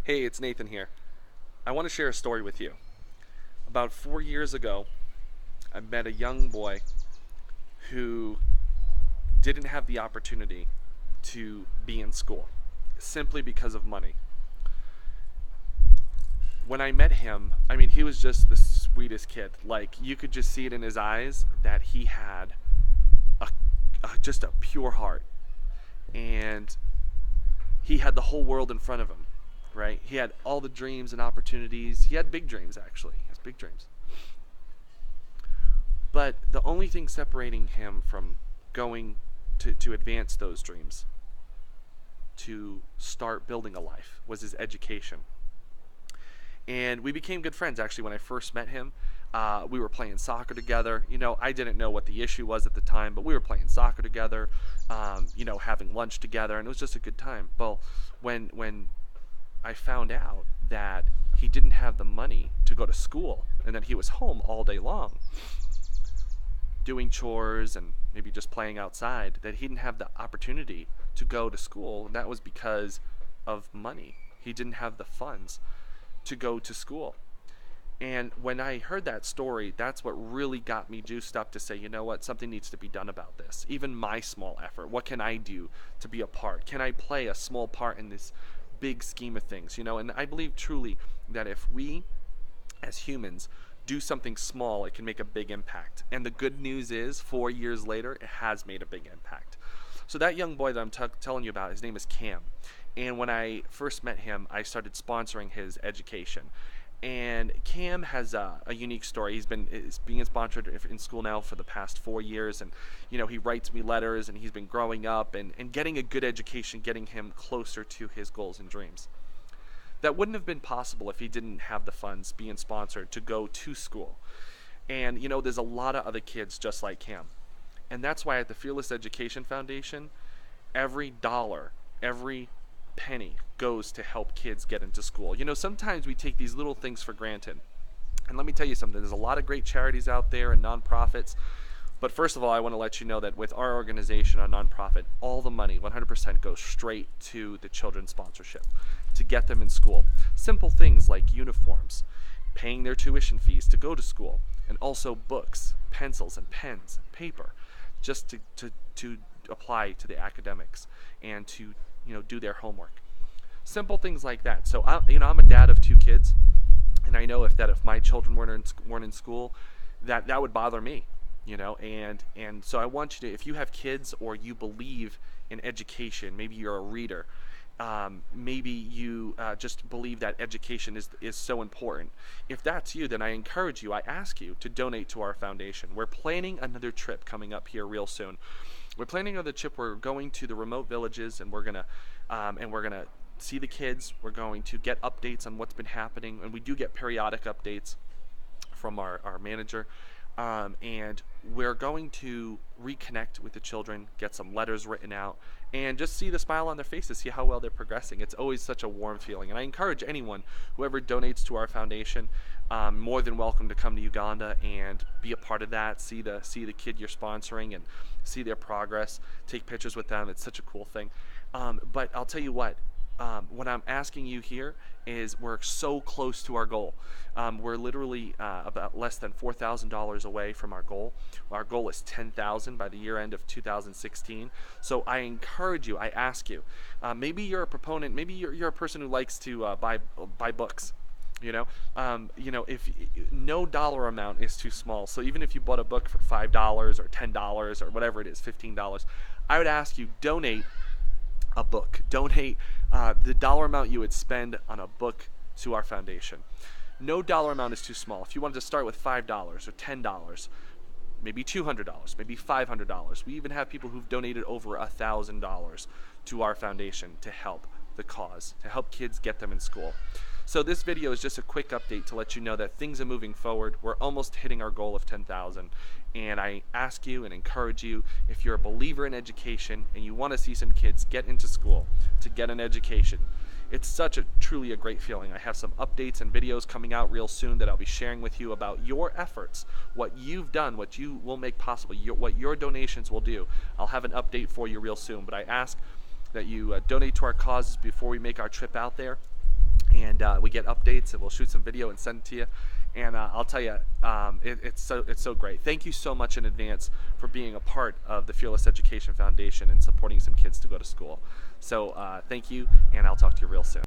Hey, it's Nathan here. I want to share a story with you. About 4 years ago, I met a young boy who didn't have the opportunity to be in school simply because of money. When I met him, I mean, he was just the sweetest kid. Like, you could just see it in his eyes that he had a, just a pure heart. And he had the whole world in front of him, right? He had all the dreams and opportunities. He had big dreams, actually. He has big dreams. But the only thing separating him from going to advance those dreams, to start building a life, was his education. And we became good friends actually when I first met him. We were playing soccer together. I didn't know what the issue was at the time, but we were playing soccer together, having lunch together, and it was just a good time. Well, when I found out that he didn't have the money to go to school and that he was home all day long doing chores and maybe just playing outside, that he didn't have the opportunity to go to school, and that was because of money. He didn't have the funds to go to school. And when I heard that story, that's what really got me juiced up to say, you know what, something needs to be done about this. Even my small effort, what can I do to be a part? Can I play a small part in this big scheme of things? And I believe truly that if we as humans do something small, it can make a big impact. And the good news is, 4 years later, it has made a big impact. So that young boy that I'm telling you about, his name is Cam. And when I first met him, I started sponsoring his education. And Cam has a unique story. Is being sponsored in school now for the past 4 years, and he writes me letters, and he's been growing up and getting a good education, getting him closer to his goals and dreams. That wouldn't have been possible if he didn't have the funds being sponsored to go to school. And there's a lot of other kids just like Cam, and that's why at the Fearless Education Foundation, every dollar, every penny goes to help kids get into school. Sometimes we take these little things for granted. And let me tell you something, there's a lot of great charities out there and nonprofits. But first of all, I want to let you know that with our organization, our nonprofit, all the money, 100%, goes straight to the children's sponsorship to get them in school. Simple things like uniforms, paying their tuition fees to go to school, and also books, pencils, and pens, and paper, just to apply to the academics and to do their homework. Simple things like that. So I'm a dad of two kids, and I know if my children weren't in school, that would bother me. And so I want you to, if you have kids or you believe in education, maybe you're a reader, maybe you just believe that education is so important. If that's you, then I encourage you, I ask you to donate to our foundation. We're planning another trip coming up here real soon. We're planning another trip. We're going to the remote villages, and we're gonna see the kids. We're going to get updates on what's been happening, and we do get periodic updates from our manager. And we're going to reconnect with the children, get some letters written out, and just see the smile on their faces, see how well they're progressing. It's always such a warm feeling. And I encourage anyone, whoever donates to our foundation, more than welcome to come to Uganda and be a part of that, see the kid you're sponsoring and see their progress, take pictures with them. It's such a cool thing. But I'll tell you what I'm asking you here is, we're so close to our goal. We're literally about less than $4,000 away from our goal. Our goal is $10,000 by the year end of 2016. So I encourage you, I ask you, maybe you're a proponent, maybe you're a person who likes to buy books. If no dollar amount is too small. So even if you bought a book for $5 or $10 or whatever it is, $15, I would ask you, donate a book. Donate the dollar amount you would spend on a book to our foundation. No dollar amount is too small. If you wanted to start with $5 or $10, maybe $200, maybe $500. We even have people who've donated over $1,000 to our foundation to help the cause, to help kids get them in school. So this video is just a quick update to let you know that things are moving forward. We're almost hitting our goal of 10,000. And I ask you and encourage you, if you're a believer in education and you want to see some kids get into school to get an education, it's such a truly a great feeling. I have some updates and videos coming out real soon that I'll be sharing with you about your efforts, what you've done, what you will make possible, what your donations will do. I'll have an update for you real soon, but I ask that you donate to our causes before we make our trip out there. and we get updates, and we'll shoot some video and send it to you. And I'll tell you, it's so great. Thank you so much in advance for being a part of the Fearless Education Foundation and supporting some kids to go to school. So thank you, and I'll talk to you real soon.